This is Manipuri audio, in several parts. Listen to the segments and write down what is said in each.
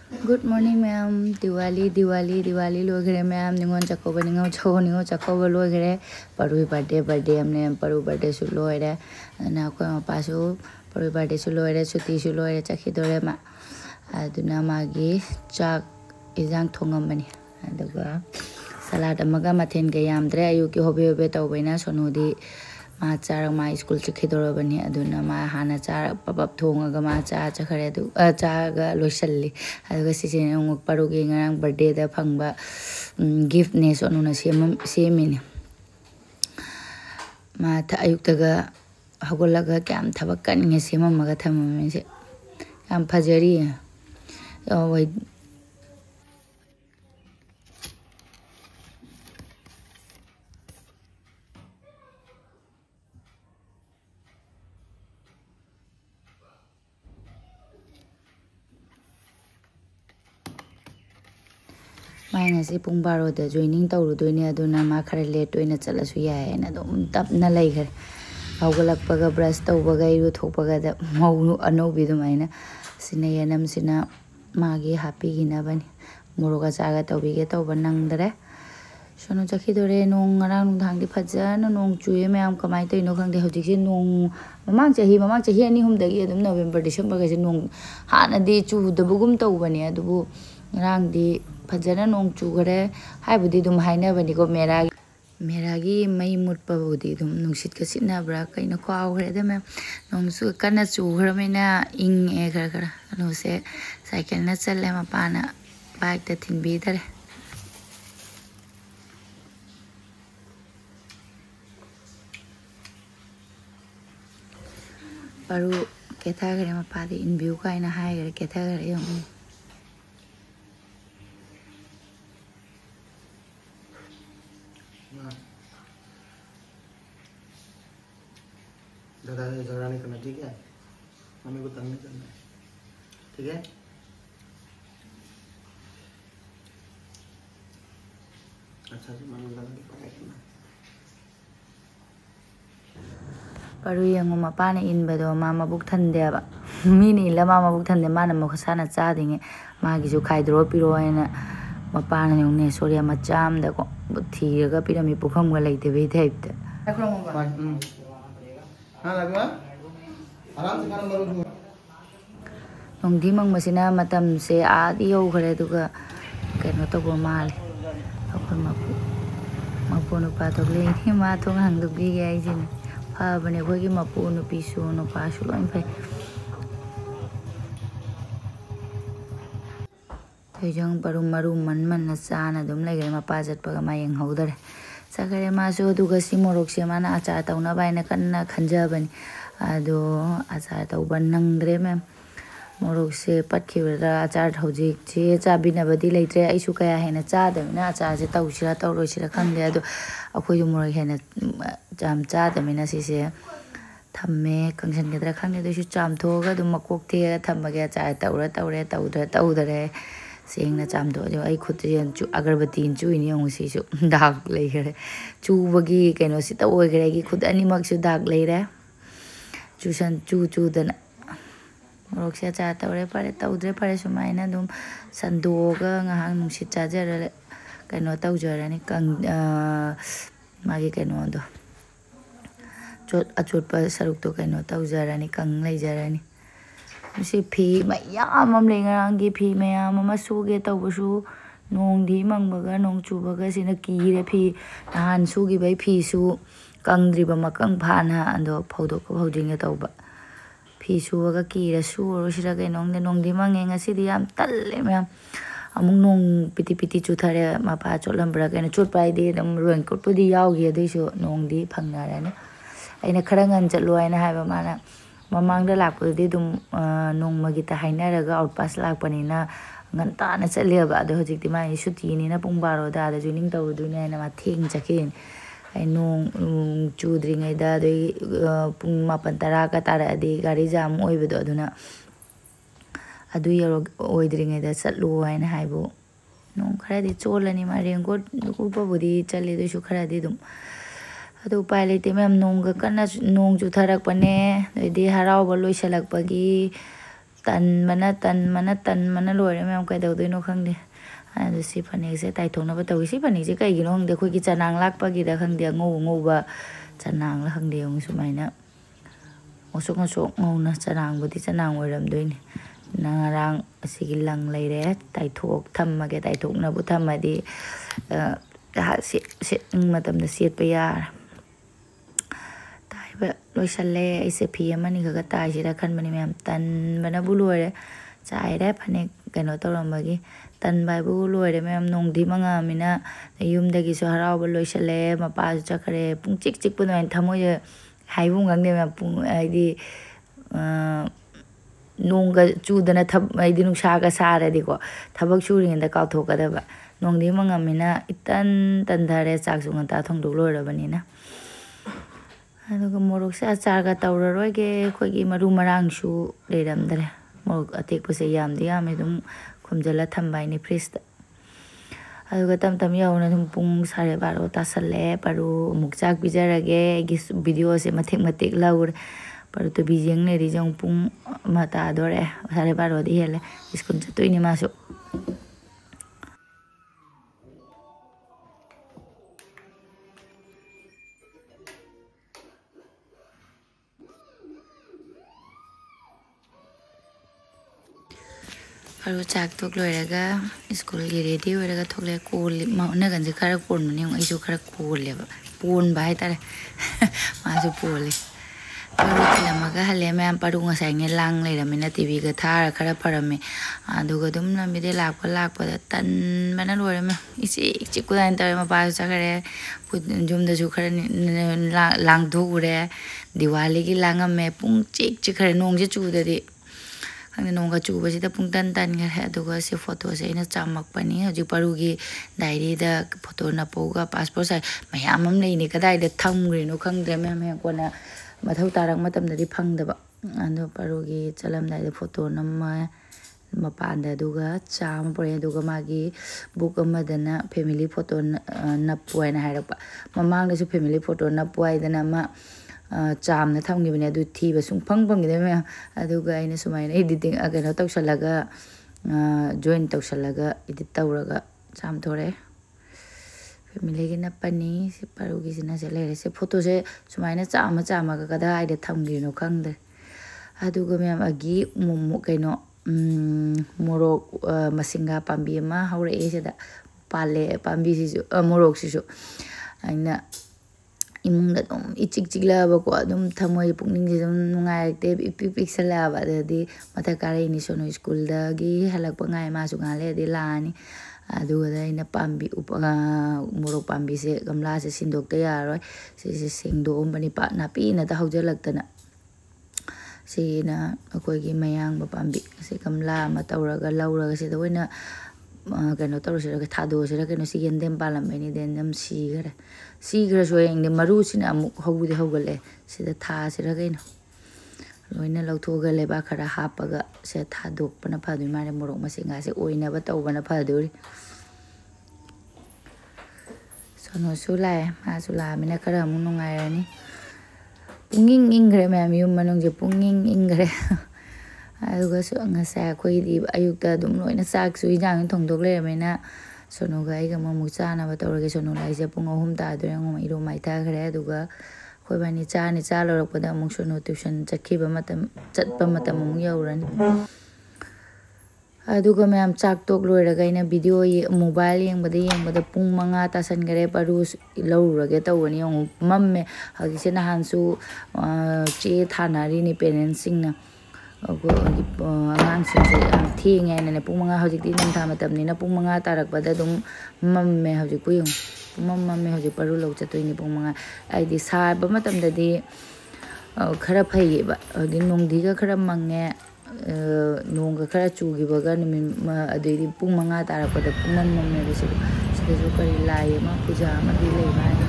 Good morning, ma'am. Diwali loigre ma'am. Ningol chakou chakou loigre. Paru birthday amne paru birthday su loire. Na ko ma pasu paru birthday su loire suti su loire chakhidore ma. Aduna magi chak izang thongam bani. Aduga salad amaga mathen ga yamdre ayuki hobe tawbaina sonudi ma charang ma school chakhidore bani aduna ma hana char papap thongaga ma cha chakhare adu cha ga loisalli aduga sise nguk parugi ngarang birthday da phangba gift ne sonuna semini ma tha ayuktaga hagolaga kyam thabak kan nge semamaga thamame se yam phajari wai Mine is a pung baro the joining Taurudunia Duna Macarele to in a Chalasuya and a dom tap na lager. Howlak Paga breast over Gayu Topaga the Mau Anobidumina, Sinayanam Sina Magi happy in Avan, Muruga Saga Tobiget over Nangdre. Sono Chakidore nung around Hangi Pazan, nung Chuyam Kamaito, no Hangi Hojikin, nung Mamma he any whom the year of November, December, nung Hana de Chu the Bugum Tobania, the Boo Rang de Pajana nong chugare haibudi dum haina bani ko meragi mai mutpa budi dum nungsit ka sitna bra kaina ko awre da me nong su kana chugra mena ing e gara no se cycle na challe ma pana bike ta thinbi dare paru ketha gare ma padi in view kaina hai gare ketha gare yong ज़्यादा झगड़ा नहीं करना ठीक है मम्मी को तंग नहीं करना ठीक है अच्छा जी मम्मी को पढ़ाई करना paru yang mapana in bado mama buk thande ba mini la mama buk thande mana mo khasana cha dinge magi ju khaidro piro ena mapana ne soria macham da ko thiraga pirami pukham ga leite be thaipta हाँ लगा आराम से खाना मरो nong dimang masina matam se adi yo khare duga keno to go mal akon mapu no pa to le ni ma thong hang du bi ga jin pha bane khoi gi mapu no pi su no pa su loin phai thojang maru man na cha na dum le ga ma pa jat pa ga ma yang hodare sakare ma so duga simorok se mana acha tauna baina kanna khanja bani ado acha tau ban nang dre mem morok se patki ra acha hoji che cha bina badi leitre ai su kaya hena cha da na acha je tau sira tau ro sira khangde ado akhoi morok hena jam cha da mina si se thamme kangsan gedra khangde do su cham thoga dum makok the thamma ga cha tau dare sing na cham do jo ai khut jen chu agarbati chu ini ong si su dak lei gare chu bagi keno si ta oi gare gi khut ani mak su dak lei re chu san chu dana morok sia cha tawre pare tawdre pare sumaina dum sando ga ngahang nung si cha jare keno tawjara ni kang magi keno do achot pa saruk to keno tawjara ni kang lei jara ni si phi mayam am le ngang gi phi mayam ma su ge taw bu su nong di mang baga nong chu baga sina ki re phi han su gi bai phi su kang dri ba ma kang phana ando phodo ko phoding ge taw ba phi su ga ki re su ro sira ge nong di mang nga si di am tal le mayam amung nong piti chu thare ma pa cholam bra ge na chut pai de dam ruan ko pu di yaw ge de su nong di phang na ra ni aina khara ngan chatlo aina ha ba mana mamang da lak pu di dum nong magi ta haina ra ga out pass lak pani na ngan ta na chale ba do hojik ti mai suti ni na pung baro da da joining taw du ne na ma thing chakin ai nong chu dri ngai da do pung ma pan tara ka tara di gari jam oi be do duna adu yaro oi dri ngai da chatlu ai na hai bu nong khara di cholani ma reng ko ku pa budi chale do su khara di dum adu pai le te mem nong ga kana nong ju tharak pane di harau ba loi salak pagi ꯇꯟꯕꯅ ꯂꯣꯏꯔꯦ ꯃꯌꯥꯝ ꯀꯩꯗꯧꯗꯣꯏꯅꯣ ꯈꯪꯗꯦ ꯑꯗꯨ ꯁꯤ ꯐꯅꯦꯛꯁꯦ ꯇꯥꯏꯊꯣꯛꯅꯕ ꯇꯧꯏ ꯁꯤ ꯐꯅꯦꯛꯁꯦ ꯀꯩꯒꯤꯅꯣ ꯈꯪꯗꯦ ꯑꯩꯈꯣꯏꯒꯤ ꯆꯅꯥꯡ ꯂꯥꯛꯄꯒꯤꯗ ꯈꯪꯗꯦ ꯑꯉꯧꯕ ꯆꯅꯥꯡꯂ ꯈꯪꯗꯦ ꯌꯦꯡꯉꯨ ꯁꯨꯃꯥꯏꯅ ꯉꯧꯁꯣꯛ ꯉꯧꯅ ꯆꯅꯥꯡꯕꯨꯗꯤ ꯆꯅꯥꯡ ꯑꯣꯏꯔꯝꯗꯣꯏꯅꯤ ꯉꯔꯥꯡ ꯑꯁꯤꯒꯤ ꯂꯪ ꯂꯩꯔꯦ ꯊꯝꯃꯒꯦ ꯇꯥꯏꯊꯣꯛꯅꯕꯨ ꯊꯝꯃꯗꯤ ꯁꯦꯠꯅꯤꯡ ꯃꯇꯝꯗ ꯁꯦꯠꯄ ꯌꯥꯔꯦ ꯇꯥꯏꯕ ꯂꯣꯏꯁꯜꯂꯦ ꯑꯩꯁꯦ ꯐꯤ ꯑꯃꯅꯤ ꯈꯛꯇ ꯇꯥꯏꯁꯤꯔ ꯈꯟꯕꯅꯤ ꯃꯌꯥꯝ ꯇꯟꯕꯅꯕꯨ ꯂꯣꯏꯔꯦ ꯆꯥꯏꯔꯦ ꯐꯅꯦꯛ ꯀꯩꯅꯣ ꯇꯧꯔꯝꯕꯒꯤ ꯇꯟꯕ ꯍꯥꯏꯕꯨ ꯂꯣꯏꯔꯦ ꯃꯌꯥꯝ ꯅꯣꯡꯗꯤ ꯃꯉꯥꯃꯤꯅ ꯌꯨꯝꯗꯒꯤꯁꯨ ꯍꯔꯥꯎꯕ ꯂꯣꯏꯁꯜꯂꯦ ꯃꯄꯥꯁꯨ ꯆꯠꯈ꯭ꯔꯦ ꯄꯨꯡꯆꯤꯛ ꯆꯤꯛꯄ ꯑꯗꯨꯃꯥꯏꯅ ꯊꯃꯣꯏꯁꯦ ꯍꯥꯏꯕꯨ ꯈꯪꯗꯦ ꯃꯌꯥꯝ ꯍꯥꯏꯗꯤ ꯅꯣꯡꯒ ꯆꯨꯗꯅ ꯍꯥꯏꯗꯤ ꯅꯨꯡꯁꯥꯒ ꯁꯥꯔꯗꯤꯀꯣ ꯊꯕꯛ ꯁꯨꯔꯤꯉꯩꯗ ꯀꯥꯎꯊꯣꯛꯀꯗꯕ ꯅꯣꯡꯗꯤ ꯃꯪꯉꯝꯃꯤꯅ ꯇꯟꯊꯔꯦ ꯆꯥꯛꯁꯨ ꯉꯟꯇꯥ ꯊꯣꯡꯗꯣꯛ ꯂꯣꯏꯔꯕꯅꯤꯅ ꯑꯗꯨꯒ ꯃꯣꯔꯣꯛꯁꯦ ꯑꯆꯥꯔꯒ ꯇꯧꯔꯔꯣꯏꯒꯦ ꯑꯩꯈꯣꯏꯒꯤ ꯃꯔꯨ ꯃꯔꯥꯡꯁꯨ ꯂꯩꯔꯝꯗ꯭ꯔꯦ ꯃꯣꯔꯣꯛ ꯑꯇꯦꯛꯄꯁꯦ ꯌꯥꯝꯗꯤ ꯌꯥꯝꯃꯦ ꯑꯗꯨꯝ ꯈꯨꯝꯖꯤꯜꯂ ꯊꯝꯕ ꯍꯥꯏꯅꯤ ꯐ꯭ꯔꯤꯖꯇ ꯑꯗꯨꯒ ꯇꯝ ꯌꯧꯅ ꯑꯗꯨꯝ ꯄꯨꯡ 12:30 ꯇꯥꯁꯜꯂꯛꯑꯦ ꯄꯔꯨ ꯑꯃꯨꯛ ꯆꯥꯛ ꯄꯤꯖꯔꯒꯦ ꯑꯩꯒꯤ ꯚꯤꯗꯤꯑꯣꯁꯦ ꯃꯇꯦꯛ ꯂꯧꯔꯦ ꯄꯔꯨ ꯇꯨꯕꯤꯖꯦꯡ ꯂꯩꯔꯤꯁꯦ ꯑꯃꯨꯛ ꯄꯨꯡ 1 ꯇꯥꯗꯣꯔꯦ 12:30 ꯍꯦꯜꯂꯦ ꯁ꯭ꯀꯨꯜ ꯆꯠꯇꯣꯏꯅꯤ ꯃꯥꯁꯨ ꯄꯔꯨ ꯆꯥꯛ ꯇꯣꯛ ꯂꯣꯏꯔꯒ ꯁ꯭ꯀꯨꯜꯒꯤ ꯔꯦꯗꯤ ꯑꯣꯏꯔꯒ ꯊꯣꯛꯂꯛꯑꯦ ꯀꯣꯜꯂꯤ ꯎꯅꯒꯟꯁꯦ ꯈꯔ ꯀꯣꯟꯕꯅꯦ ꯑꯩꯁꯨ ꯈꯔ ꯀꯣꯜꯂꯦꯕ ꯄꯣꯟꯕ ꯍꯥꯏꯇꯥꯔꯦ ꯃꯥꯁꯨ ꯄꯣꯜꯂꯤ ꯄꯔꯨ ꯊꯤꯜꯂꯝꯃꯒ ꯍꯜꯂꯦ ꯃꯌꯥꯝ ꯄꯔꯨ ꯉꯁꯥꯏꯅꯦ ꯂꯥꯡ ꯂꯩꯔꯝꯃꯤꯅ ꯇꯤꯚꯤꯒ ꯊꯥꯔ ꯈꯔ ꯐꯔꯝꯃꯦ ꯑꯗꯨꯒ ꯑꯗꯨꯝ ꯂꯝꯕꯤꯗꯩ ꯂꯥꯛꯄꯗ ꯇꯟꯕꯅ ꯂꯣꯏꯔꯦ ꯏꯆꯤꯛ ꯆꯤꯛꯄꯗꯥꯏꯅ ꯇꯧꯔꯦ ꯃꯄꯥꯁꯨ ꯆꯠꯈ꯭ꯔꯦ ꯌꯨꯝꯗꯁꯨ ꯈꯔ ꯂꯥꯡꯊꯣꯛꯎꯔꯦ ꯗꯤꯋꯥꯂꯤꯒꯤ ꯂꯥꯡꯉꯝꯃꯦ ꯄꯨꯡ ꯆꯤꯛꯈ꯭ꯔꯦ ꯅꯣꯡꯁꯦ ꯆꯨꯗꯗꯤ ꯈꯪꯗꯦ ꯅꯣꯡꯒ ꯆꯨꯕꯁꯤꯗ ꯄꯨꯡ ꯇꯟꯈ꯭ꯔꯦ ꯑꯗꯨꯒ ꯁꯤ ꯐꯣꯇꯣꯁꯦ ꯑꯩꯅ ꯆꯥꯝꯃꯛꯄꯅꯤ ꯍꯧꯖꯤꯛ ꯄꯔꯨꯒꯤ ꯗꯥꯏꯔꯤꯗ ꯐꯣꯇꯣ ꯅꯞꯄꯧꯒ ꯄꯥꯁꯄꯣꯔꯠ ꯁꯥꯏꯖ ꯃꯌꯥꯝ ꯑꯃ ꯂꯩꯅꯤ ꯀꯗꯥꯏꯗ ꯊꯝꯈ꯭ꯔꯤꯅꯣ ꯈꯪꯗ꯭ꯔꯦ ꯃꯌꯥꯝ ꯀꯣꯟꯅ ꯃꯊꯧ ꯇꯥꯔꯛ ꯃꯇꯝꯗꯗꯤ ꯐꯪꯗꯕ ꯑꯗꯣ ꯄꯔꯨꯒꯤ ꯆꯠꯂꯝꯗꯥꯏꯗ ꯐꯣꯇꯣ ꯅꯝꯃ ꯃꯄꯥꯟꯗ ꯑꯗꯨꯒ ꯆꯥ ꯑꯃ ꯄꯨꯔꯛꯑꯦ ꯑꯗꯨꯒ ꯃꯥꯒꯤ ꯕꯨꯛ ꯑꯃꯗꯅ ꯐꯦꯃꯤꯂꯤ ꯐꯣꯇꯣ ꯅꯞꯄꯨ ꯍꯥꯏꯅ ꯍꯥꯏꯔꯛꯄ ꯃꯃꯥꯡꯗꯁꯨ ꯐꯦꯃꯤꯂꯤ ꯐꯣꯇꯣ ꯅꯞꯄꯨ ꯍꯥꯏꯗꯅ ꯑꯃ ꯆꯥꯝꯅ ꯊꯝꯈꯤꯕꯅꯦ ꯑꯗꯨ ꯊꯤꯕ ꯁꯨꯡꯐꯪ ꯐꯪꯈꯤꯗꯕ ꯃꯌꯥꯝ ꯑꯗꯨꯒ ꯑꯩꯅ ꯁꯨꯃꯥꯏꯅ ꯏꯗꯤꯇꯤꯡ ꯀꯩꯅꯣ ꯇꯧꯁꯜꯂꯒ ꯖꯣꯏꯟ ꯇꯧꯁꯜꯂꯒ ꯏꯗꯤꯠ ꯇꯧꯔꯒ ꯆꯥꯝꯊꯣꯔꯛꯑꯦ ꯐꯦꯃꯤꯂꯤꯒꯤ ꯅꯞꯄꯅꯤ ꯁꯤ ꯄꯔꯨꯒꯤꯁꯤꯅ ꯁꯤ ꯂꯩꯔꯦ ꯁꯤ ꯐꯣꯇꯣꯁꯦ ꯁꯨꯃꯥꯏꯅ ꯆꯥꯝꯃꯒ ꯀꯗꯥꯏꯗ ꯊꯝꯈ꯭ꯔꯤꯅꯣ ꯈꯪꯗ꯭ꯔꯦ ꯑꯗꯨꯒ ꯃꯌꯥꯝ ꯑꯒꯤ ꯀꯩꯅꯣ ꯃꯣꯔꯣꯛ ꯃꯁꯤꯡꯒꯥ ꯄꯥꯝꯕꯤ ꯑꯃ ꯍꯧꯔꯛꯑꯦ ꯁꯤꯗ ꯄꯥꯜꯂꯦ ꯄꯥꯝꯕꯤꯁꯤꯁꯨ ꯃꯣꯔꯣꯛꯁꯤꯁꯨ ꯑꯩꯅ ꯏꯃꯨꯡꯗ ꯑꯗꯨꯝ ꯏꯆꯤꯛ ꯆꯤꯛꯂꯛꯑꯕꯀꯣ ꯑꯗꯨꯝ ꯊꯃꯣꯏ ꯄꯨꯛꯅꯤꯡꯁꯦ ꯑꯗꯨꯝ ꯅꯨꯡꯉꯥꯏꯔꯛꯇꯦ ꯄꯤꯛꯁꯜꯂꯛꯑꯕ ꯑꯗꯨꯗꯤ ꯃꯊꯛ ꯀꯥꯔꯛꯏꯅꯤ ꯁꯣꯅꯣ ꯁ꯭ꯀꯨꯜꯗꯒꯤ ꯍꯜꯂꯛꯄ ꯉꯥꯏ ꯃꯥꯁꯨ ꯉꯥꯏꯍꯥꯛ ꯂꯩꯔꯗꯤ ꯂꯥꯛꯑꯅꯤ ꯑꯗꯨꯒ ꯑꯩꯅ ꯃꯣꯔꯣꯛ ꯄꯥꯝꯕꯤꯁꯦ ꯒꯝꯂꯥꯁꯦ ꯁꯤꯟꯗꯣꯛꯇ ꯌꯥꯔꯔꯣꯏ ꯁꯤꯁꯦ ꯁꯦꯡꯗꯣꯛꯑꯝꯕꯅꯤ ꯅꯥꯄꯤꯅꯇ ꯍꯧꯖꯤꯜꯂꯛꯇꯅ ꯁꯤꯅ ꯑꯩꯈꯣꯏꯒꯤ ꯃꯌꯥꯡꯕ ꯄꯥꯝꯕꯤ ꯁꯤ ꯒꯝꯂꯥ ꯑꯃ ꯇꯧꯔꯒ ꯂꯧꯔꯒ ꯁꯤꯗ ꯑꯣꯏꯅ ꯀꯩꯅꯣ ꯇꯧꯔꯁꯤꯔ ꯊꯥꯗꯣꯛꯑꯁꯤꯔ ꯀꯩꯅꯣ ꯁꯤ ꯌꯦꯟꯗꯦꯝ ꯄꯥꯜꯂꯝꯕꯩꯅꯤ ꯌꯦꯟꯗꯦꯝ ꯁꯤꯈ꯭ꯔꯁꯨ ꯍꯌꯦꯡꯗꯤ ꯃꯔꯨꯁꯤꯅ ꯑꯃꯨꯛ ꯍꯧꯕꯗꯤ ꯍꯧꯒꯠꯂꯦ ꯁꯤꯗ ꯊꯥꯁꯤꯔ ꯀꯩꯅꯣ ꯂꯣꯏꯅ ꯂꯧꯊꯣꯛꯑꯒ ꯂꯩꯕꯥꯛ ꯈꯔ ꯍꯥꯞꯄꯒ ꯁꯦ ꯊꯥꯗꯣꯛꯄꯅ ꯐꯗꯣꯏ ꯃꯥꯜꯂꯦ ꯃꯣꯔꯣꯛ ꯃꯁꯤꯡꯒꯥꯁꯦ ꯑꯣꯏꯅꯕ ꯇꯧꯕꯅ ꯐꯗꯣꯔꯤ ꯁꯣꯅꯣꯁꯨ ꯂꯥꯛꯑꯦ ꯃꯥꯁꯨ ꯂꯥꯛꯑꯃꯤꯅ ꯈꯔ ꯑꯃꯨꯛ ꯅꯨꯡꯉꯥꯏꯔꯅꯤ ꯏꯪꯈ꯭ꯔꯦ ꯃꯌꯥꯝ ꯌꯨꯝ ꯃꯅꯨꯡꯁꯦ ꯏꯪꯈ꯭ꯔꯦ ꯑꯗꯨꯒ ꯉꯁꯥꯏ ꯑꯩꯈꯣꯏꯗꯤ ꯑꯌꯨꯛꯇ ꯑꯗꯨꯝ ꯂꯣꯏꯅ ꯆꯥꯛꯁꯨ ꯏꯟꯖꯥꯡꯁꯨ ꯊꯣꯡꯗꯣꯛ ꯂꯩꯔꯕꯅꯤꯅ ꯁꯣꯅꯨꯒ ꯑꯩꯒ ꯑꯃꯨꯛ ꯆꯥꯅꯕ ꯇꯧꯔꯒꯦ ꯁꯣꯅꯨ ꯂꯥꯏꯁꯦ ꯄꯨꯡ 3 ꯇꯥꯗꯣꯔꯦ ꯑꯃꯨꯛ ꯏꯔꯨ ꯃꯥꯏꯊꯈ꯭ꯔꯦ ꯑꯗꯨꯒ ꯑꯩꯈꯣꯏ ꯕꯥꯅꯤ ꯆꯥ ꯂꯧꯔꯛꯄꯗ ꯑꯃꯨꯛ ꯁꯣꯅꯨ ꯇ꯭ꯌꯨꯁꯟ ꯆꯠꯄ ꯃꯇꯝ ꯑꯃꯨꯛ ꯌꯧꯔꯅꯤ ꯑꯗꯨꯒ ꯃꯌꯥꯝ ꯆꯥꯛ ꯇꯣꯛ ꯂꯣꯏꯔꯒ ꯑꯩꯅ ꯚꯤꯗꯤꯑꯣ ꯃꯣꯕꯥꯏꯜ ꯌꯦꯡꯕꯗ ꯄꯨꯡ 5 ꯇꯥꯁꯟꯈꯔꯦ ꯄꯔꯨ ꯂꯧꯔꯨꯔꯒꯦ ꯇꯧꯕꯅꯤ ꯑꯃꯨꯛ ꯃꯝꯃꯦ ꯍꯧꯖꯤꯛꯁꯦ ꯅꯍꯥꯟꯁꯨ ꯆꯦ ꯊꯥꯅꯔꯤꯅꯤ ꯄꯦꯔꯦꯟꯁꯁꯤꯡꯅ ꯑꯉꯥꯡꯁꯤꯡꯁꯦ ꯌꯥꯝ ꯊꯦꯡꯉꯦ ꯍꯥꯏꯅꯅꯦ ꯄꯨꯡ 5 ꯍꯧꯖꯤꯛꯇꯤ ꯅꯤꯡꯊꯥ ꯃꯇꯝꯅꯤꯅ ꯄꯨꯡ 5 ꯇꯥꯔꯛꯄꯗ ꯑꯗꯨꯝ ꯃꯝꯃꯦ ꯍꯧꯖꯤꯛꯄꯨ ꯌꯦꯡꯉꯨ ꯃꯝꯃꯦ ꯍꯧꯖꯤꯛ ꯄꯔꯨ ꯂꯧ ꯆꯠꯇꯣꯏꯅꯤ ꯄꯨꯡ 5 ꯍꯥꯏꯗꯤ ꯁꯥꯕ ꯃꯇꯝꯗꯗꯤ ꯈꯔ ꯐꯩꯌꯦꯕ ꯍꯧꯖꯤꯛ ꯅꯣꯡꯙꯤꯒ ꯈꯔ ꯃꯪꯉꯦ ꯅꯣꯡꯒ ꯈꯔ ꯆꯨꯈꯤꯕꯒ ꯅꯨꯃꯤꯠ ꯑꯗꯩꯗꯤ ꯄꯨꯡ 5 ꯇꯥꯔꯛꯄꯗ ꯄꯨꯡꯃꯝꯃꯦꯕ ꯁꯤꯗꯁꯨ ꯀꯔꯤ ꯂꯥꯏ ꯑꯃ ꯄꯨꯖꯥ ꯑꯃꯗꯤ ꯂꯩꯕ ꯍꯥꯏꯅ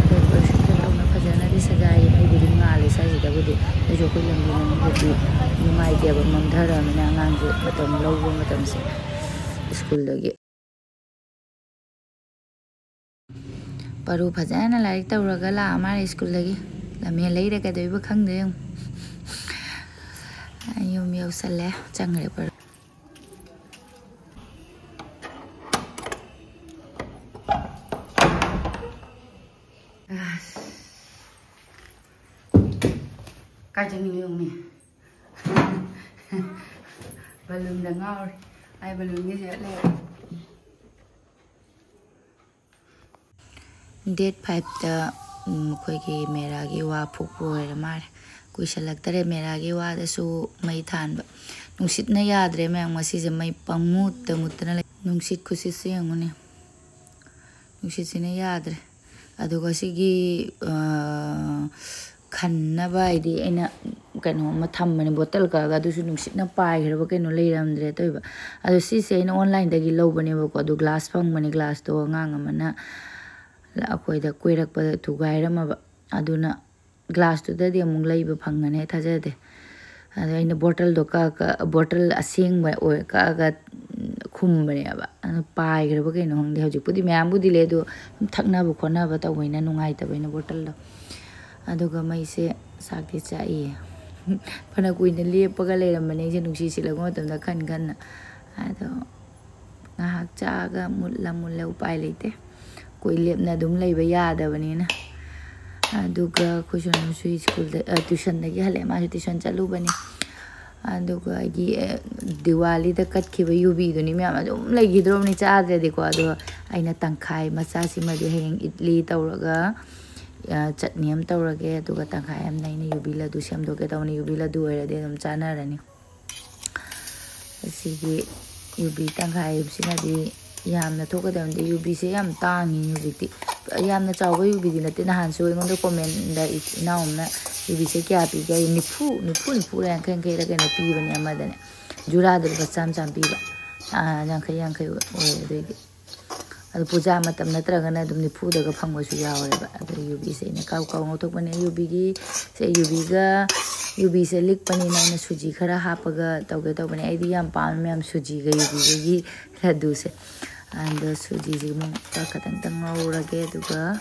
ꯗꯦꯀꯣꯔꯦꯁꯟ ꯇꯧꯅ ꯐꯖꯅꯗꯤ ꯁꯖꯥꯏ ꯃꯩꯕꯨꯗꯤ ꯉꯥꯜꯂꯦ ꯁ꯭ꯋꯥꯏꯁꯤꯗꯕꯨꯗꯤ ꯑꯗꯨꯁꯨ ꯑꯩꯈꯣꯏ ꯂꯝꯕꯤ ꯃꯅꯨꯡꯗꯗꯤ ꯅꯨꯡꯉꯥꯏꯇꯦꯕ ꯃꯝꯊꯔꯛꯑꯃꯤꯅ ꯑꯉꯥꯡꯁꯦ ꯃꯇꯝ ꯂꯧꯕ ꯃꯇꯝꯁꯦ ꯁ꯭ꯀꯨꯜꯗꯒꯤ ꯄꯔꯨ ꯐꯖꯅ ꯂꯥꯏꯔꯤꯛ ꯇꯧꯔꯒ ꯂꯥꯛꯑ ꯃꯥꯜꯂꯦ ꯁ꯭ꯀꯨꯜꯗꯒꯤ ꯂꯝꯍꯦꯟ ꯂꯩꯔ ꯀꯩꯗꯧꯕ ꯈꯪꯗꯦ Yum yausale changre par. Kajang yung ni. Balloon da ngaw. Ay balloon ni siya le. Date 5 da koi ki mera gi wa phukpo ra mar. Kui shalaktere mera gi wa da su mai than ba. Nungsit na yadre mayang masi je mai pangmut da mutna nungsit kusit se ngone. Nungsit sine yadre. Aduga sigi Kanna by the ena kano matam and bottle kaga do sit na pie here no later toiba. As she say in online the low banebo do glass pong money glass to ngangamana la quay the querak pa to gairama aduna glass to the among labor pangane tajade. And in the bottle do a bottle a sing by or kaga kumbaneba and pie here no the hoji put the mambu delay do takna bukona but a winner nungaite in a bottle. Aduga mai se sakti chai phana kuina lepaga leiramane je nungsi silago tamda khan khan ado ngahak chaga mulla mulla upai leite koi lepna dum leiba yadabani na aduga khojon sui school da tuition da hale ma tuition chalu bani aduga gi Diwali da kat khiba yubi duni me ma dum lei gidrom ni cha de ko ado aina tangkhai macha sima de heng idli tawraga chutney am tawrage aduga tangkhai am naina yubila du sem doge tawni yubila du era de dum chana rani asigi yubi tangkhai sina di yamna thoka dam de yubi se yam tangi yubi yamna chawba yubi di natina hanso ngon do comment da inaumna yubi se kya pi ga nipu ran khen khe ra no pi bani amadane jura de basam cham pi ba yang khai o de adu puja matam natragana dum nipu daga phangwa su yawre ba adu yubi se ne kaw ngotok bane yubi gi se yubi se lik pani na suji khara hapaga tawge bane aidi yam pam mem suji ga yubi gi radu se and suji ji mo ta katang tang ngawrage duga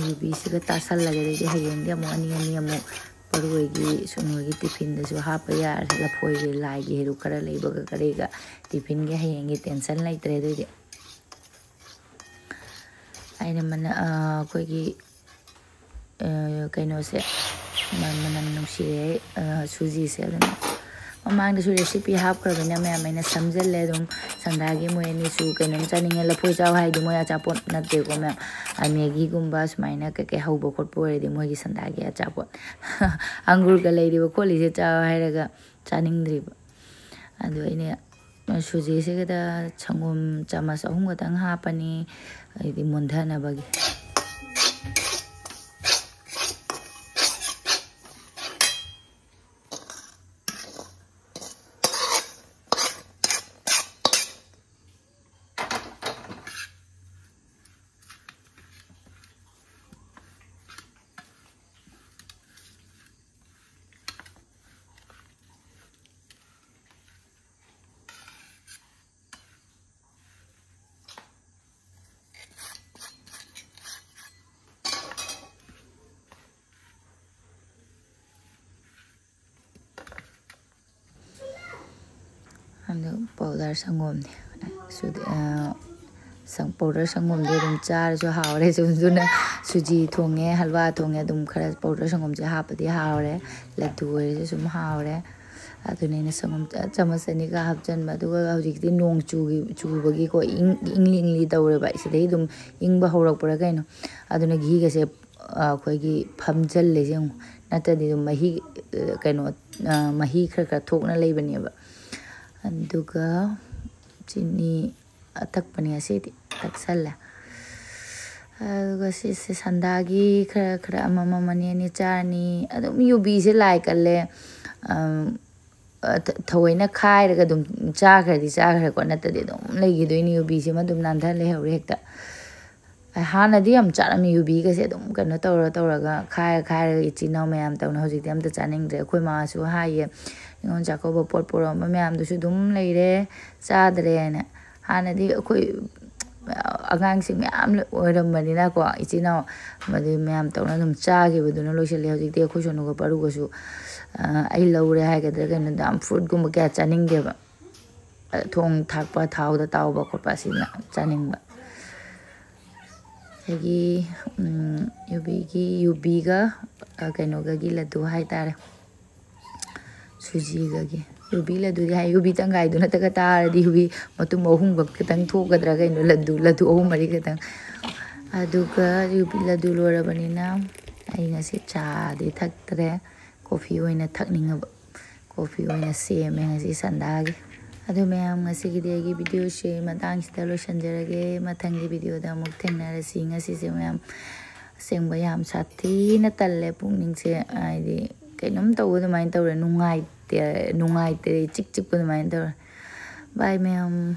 yubi se ga tasal lage de hayeng de mo ani mo paroi gi suno gi tiffin da su hapa ya la phoi gi lai gi heru khara leiba ga kare ga tiffin gi hayeng gi tension lai tre de aina mana koi gi kaino se manam nungsi suji se mamang da su recipe hap kra bena me maina samjal le dum sandagi mo ni su kaino chaning la phoi chaw hai di mo ya chapot na te ko me amegi gumba smaina ke haubo khot po re di mo gi sandagi ya chapot angur ga le di ko li se chaw hai raga chaning dri ba adu ine suji se ga changum chamas ahum ga tang hapani di mondhana bagi powder sangom su sang powder sangom de dum char so hawre juna suji thonge halwa thonge dum khara powder sangom je hapadi hawre laddu re sum hawre adune ne sangom chamasani ga hapjan ma du ga hojik di nong chu bagi ko ingli tawre ba sidai dum ingba horak pura kaino adune gi ga se khoi gi phamjal le jeng nata di mahi kaino mahi khara thokna leibani ba aduga chini atak pani asiti taksalla aduga si sandagi khara amama mani ni chani adum yubi se lai kalle thawaina khai raga dum cha khara ko nata de dum legi doini yubi se madum nandha le hore hekta hana di am charami yubi ga se dum kana tawraga khai ichina mayam tawna hojik am ta chaning de khoi ma su haye ngon chakou pot poro mayam du su dum leire sadre na hana di khoi ꯑꯉꯥꯡꯁꯤꯡ ꯃꯌꯥꯝ ꯑꯣꯏꯔꯝꯕꯅꯤꯅꯀꯣ ꯏꯆꯤꯜ ꯏꯅꯥꯎ ꯃꯗꯨ ꯃꯌꯥꯝ ꯇꯧꯅ ꯑꯗꯨꯝ ꯆꯥꯈꯤꯕꯗꯨꯅ ꯂꯣꯏꯁꯤꯜꯂꯦ ꯍꯧꯖꯤꯛꯇꯤ ꯑꯩꯈꯣꯏ ꯁꯣꯅꯨꯒ ꯄꯥꯔꯨꯒꯁꯨ ꯑꯩ ꯂꯧꯔꯦ ꯍꯥꯏꯒꯗ꯭ꯔꯥ ꯀꯩꯅꯣꯗ ꯌꯥꯝ ꯐ꯭ꯔꯨꯠꯀꯨꯝꯕ ꯀꯌꯥ ꯆꯥꯅꯤꯡꯗꯦꯕ ꯊꯣꯡ ꯊꯥꯛꯄ ꯊꯥꯎꯗ ꯇꯥꯎꯕ ꯈꯣꯠꯄ ꯑꯁꯤꯅ ꯆꯥꯅꯤꯡꯕ ꯑꯗꯒꯤ ꯌꯨꯕꯤꯒ ꯀꯩꯅꯣꯒꯒꯤ ꯂꯗꯨ ꯍꯥꯏꯇꯥꯔꯦ ꯁꯨꯖꯤꯒꯒꯤ ꯌꯨꯕꯤ ꯂꯗꯨꯗꯤ ꯍꯥꯏ ꯌꯨꯕꯤ ꯇꯪꯈꯥꯏꯗꯨ ꯅꯠꯇꯒ ꯇꯥꯔꯗꯤ ꯌꯨꯕꯤ ꯃꯇꯨꯝ ꯑꯍꯨꯝꯈꯛ ꯈꯤꯇꯪ ꯊꯣꯛꯀꯗ꯭ꯔꯥ ꯀꯩꯅꯣ ꯂꯗꯨ ꯑꯍꯨꯝ ꯃꯔꯤ ꯈꯤꯇꯪ ꯑꯗꯨꯒ ꯌꯨꯕꯤ ꯂꯗꯨ ꯂꯣꯏꯔꯕꯅꯤꯅ ꯑꯩ ꯉꯁꯤ ꯆꯥꯗꯤ ꯊꯛꯇ꯭ꯔꯦ ꯀꯣꯐꯤ ꯑꯣꯏꯅ ꯊꯛꯅꯤꯡꯉꯕ ꯀꯣꯐꯤ ꯑꯣꯏꯅ ꯁꯦꯝꯃꯦ ꯉꯁꯤ ꯁꯟꯗꯥꯒꯤ ꯑꯗꯨ ꯃꯌꯥꯝ ꯉꯁꯤꯒꯤꯗꯤ ꯑꯩꯒꯤ ꯚꯤꯗꯤꯑꯣꯁꯦ ꯃꯇꯥꯡꯁꯤꯗ ꯂꯣꯏꯁꯤꯟꯖꯔꯒꯦ ꯃꯊꯪꯒꯤ ꯚꯤꯗꯤꯑꯣꯗ ꯑꯃꯨꯛ ꯊꯦꯡꯅꯔꯁꯤ ꯉꯁꯤꯁꯦ ꯃꯌꯥꯝ ꯑꯁꯦꯡꯕ ꯌꯥꯝ ꯁꯥꯊꯤꯅ ꯇꯜꯂꯦ ꯄꯨꯛꯅꯤꯡꯁꯦ ꯍꯥꯏꯗꯤ ꯀꯩꯅꯣꯝ ꯇꯧꯕ ꯑꯗꯨꯃꯥꯏꯅ ꯇꯧꯔꯦ ꯅꯨꯡꯉꯥꯏꯇꯦ ꯆꯤꯛꯄ ꯑꯗꯨꯃꯥꯏꯅ ꯇꯧꯔꯦ ꯕꯥꯏ ꯃꯌꯥꯝ